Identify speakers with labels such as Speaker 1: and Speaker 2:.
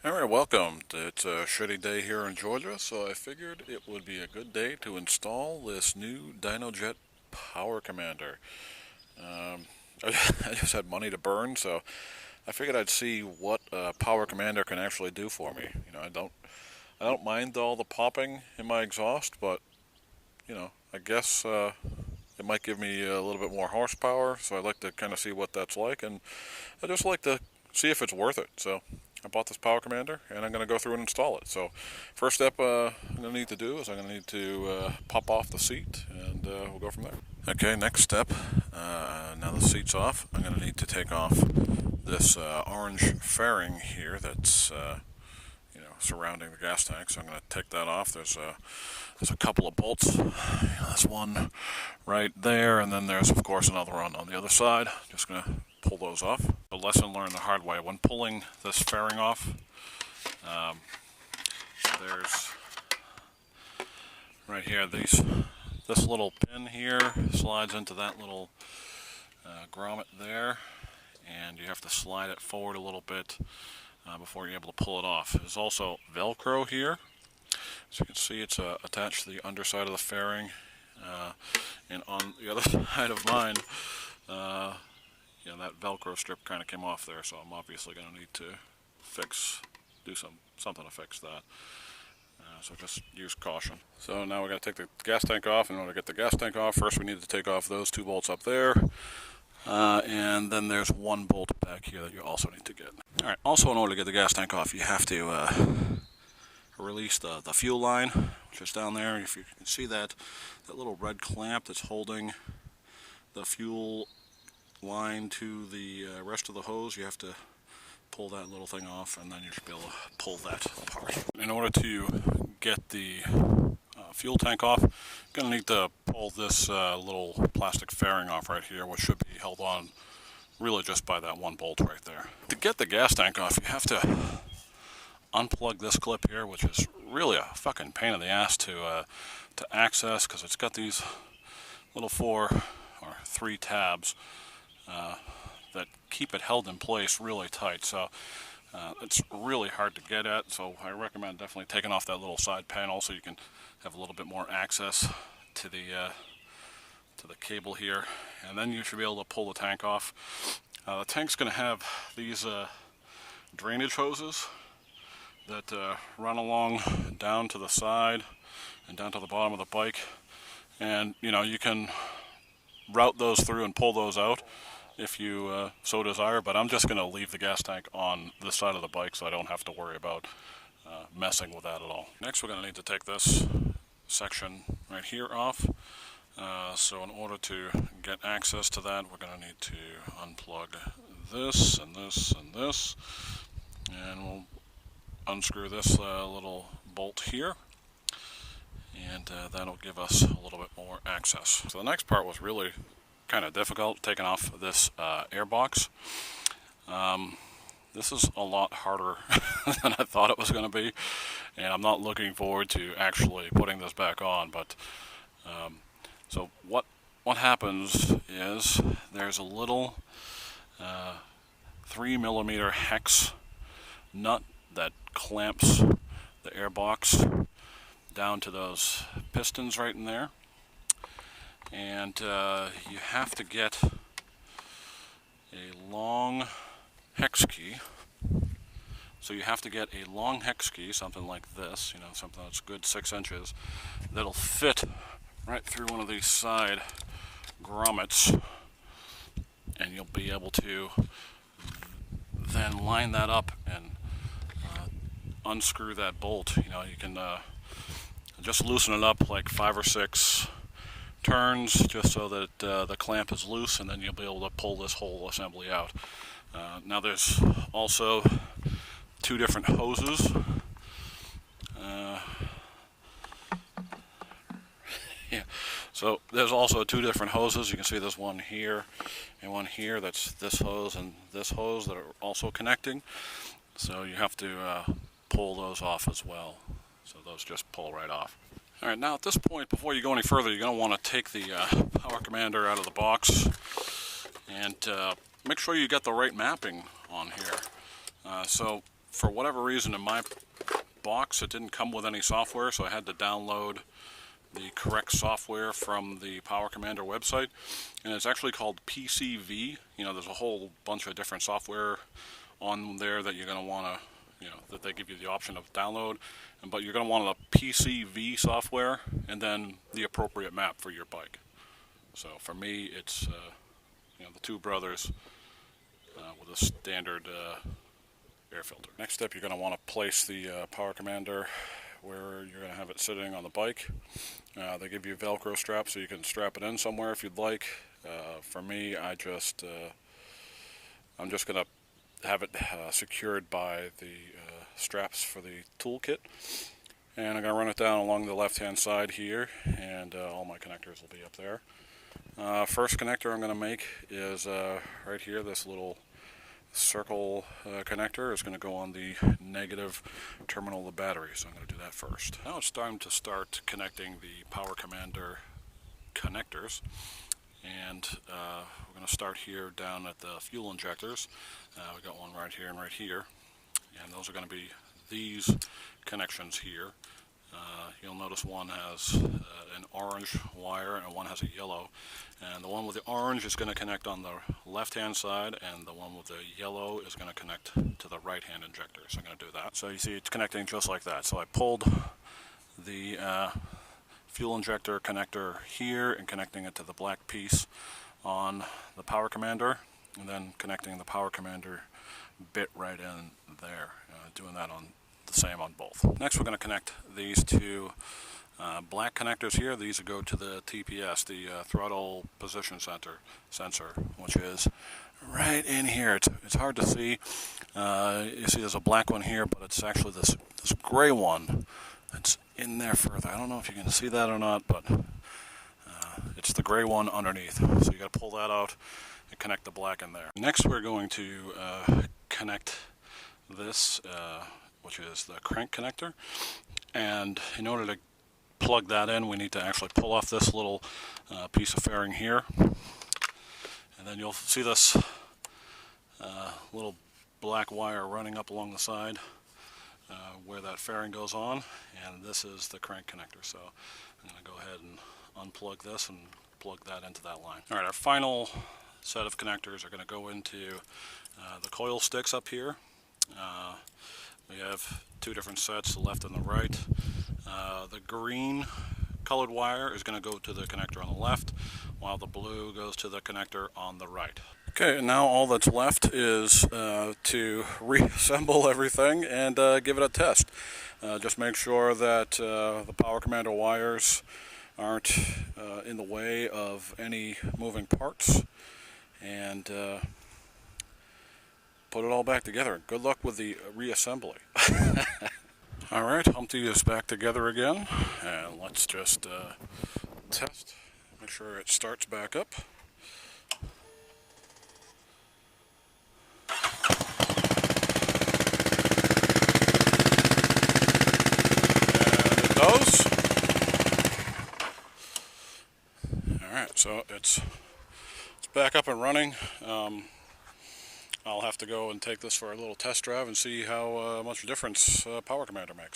Speaker 1: Alright, welcome. It's a shitty day here in Georgia, so I figured it would be a good day to install this new DynoJet Power Commander. Um, I just had money to burn, so I figured I'd see what a Power Commander can actually do for me. I don't mind all the popping in my exhaust, but I guess it might give me a little bit more horsepower, so I'd like to kind of see what that's like, and I just like to see if it's worth it. So I bought this Power Commander, and I'm going to go through and install it. So first step I'm going to need to do is I'm going to need to pop off the seat, and we'll go from there. Okay, next step, now the seat's off, I'm going to need to take off this orange fairing here that's surrounding the gas tank. So I'm going to take that off. There's a couple of bolts. There's one right there, and then there's of course another one on the other side. Just going to pull those off. A lesson learned the hard way. When pulling this fairing off, there's right here, this little pin here slides into that little grommet there, and you have to slide it forward a little bit before you're able to pull it off. There's also Velcro here. As you can see, it's attached to the underside of the fairing, and on the other side of mine, that Velcro strip kind of came off there, so I'm obviously going to need to do something to fix that. So just use caution. So now we're going to take the gas tank off. In order to get the gas tank off, first we need to take off those two bolts up there, and then there's one bolt back here that you also need to get. Alright, also in order to get the gas tank off, you have to release the fuel line, which is down there. If you can see that little red clamp that's holding the fuel line to the rest of the hose, you have to pull that little thing off, and then you should be able to pull that apart. In order to get the fuel tank off, you're going to need to pull this little plastic fairing off right here, which should be held on really just by that one bolt right there. To get the gas tank off, you have to unplug this clip here, which is really a fucking pain in the ass to access, because it's got these little 4 or 3 tabs that keep it held in place really tight. So it's really hard to get at, so I recommend definitely taking off that little side panel so you can have a little bit more access to the cable here, and then you should be able to pull the tank off. The tank's going to have these drainage hoses that run along down to the side and down to the bottom of the bike, and you can route those through and pull those out if you so desire, but I'm just going to leave the gas tank on this side of the bike so I don't have to worry about messing with that at all. Next, we're going to need to take this section right here off. So in order to get access to that, we're going to need to unplug this and this and this, and we'll unscrew this little bolt here, and that'll give us a little bit more access. So the next part was really kind of difficult, taking off this airbox. This is a lot harder than I thought it was going to be, and I'm not looking forward to actually putting this back on. But so what happens is there's a little 3mm hex nut that clamps the airbox down to those pistons right in there, and you have to get a long hex key. So you have to get a long hex key, something like this, something that's good 6 inches, that'll fit right through one of these side grommets, and you'll be able to then line that up and unscrew that bolt. You can just loosen it up like 5 or 6 turns, just so that the clamp is loose, and then you'll be able to pull this whole assembly out. Now there's also 2 different hoses. So there's also 2 different hoses. You can see there's one here and one here. That's this hose and this hose that are also connecting. So you have to pull those off as well. So those just pull right off. Alright, now at this point, before you go any further, you're going to want to take the Power Commander out of the box and make sure you get the right mapping on here. So for whatever reason in my box it didn't come with any software, so I had to download the correct software from the Power Commander website, and it's actually called PCV. You know, there's a whole bunch of different software on there that you're going to want to, you know, that they give you the option of download, but you're going to want the PCV software and then the appropriate map for your bike. So for me, it's you know, the Two Brothers with a standard air filter. Next step, you're going to want to place the Power Commander where you're going to have it sitting on the bike. They give you Velcro straps so you can strap it in somewhere if you'd like. For me, I'm just going to have it secured by the straps for the toolkit, and I'm going to run it down along the left hand side here, and all my connectors will be up there. First connector I'm going to make is right here. This little circle connector is going to go on the negative terminal of the battery, so I'm going to do that first. Now it's time to start connecting the Power Commander connectors, and we're going to start here down at the fuel injectors. We've got one right here and right here, and those are going to be these connections here. You'll notice one has an orange wire and one has a yellow, and the one with the orange is going to connect on the left hand side, and the one with the yellow is going to connect to the right hand injector. So I'm going to do that. So you see it's connecting just like that. So I pulled the fuel injector connector here and connecting it to the black piece on the Power Commander, and then connecting the Power Commander bit right in there, doing that on the same on both. Next we're going to connect these two black connectors here. These go to the TPS, the throttle position sensor, which is right in here. It's hard to see. You see there's a black one here, but it's actually this gray one that's in there further. I don't know if you can see that or not, but it's the gray one underneath. So you got to pull that out and connect the black in there. Next we're going to connect this, which is the crank connector, and in order to plug that in we need to actually pull off this little piece of fairing here, and then you'll see this little black wire running up along the side where that fairing goes on, and this is the crank connector. So I'm going to go ahead and unplug this and plug that into that line. Alright, our final set of connectors are going to go into the coil sticks up here. We have two different sets, the left and the right. The green colored wire is going to go to the connector on the left, while the blue goes to the connector on the right. Okay, and now all that's left is to reassemble everything and give it a test. Just make sure that the Power Commander wires aren't in the way of any moving parts, and put it all back together. Good luck with the reassembly. Alright, Humpty is back together again, and let's just test, make sure it starts back up. And it does. Alright, so it's back up and running. I'll have to go and take this for a little test drive and see how much difference Power Commander makes.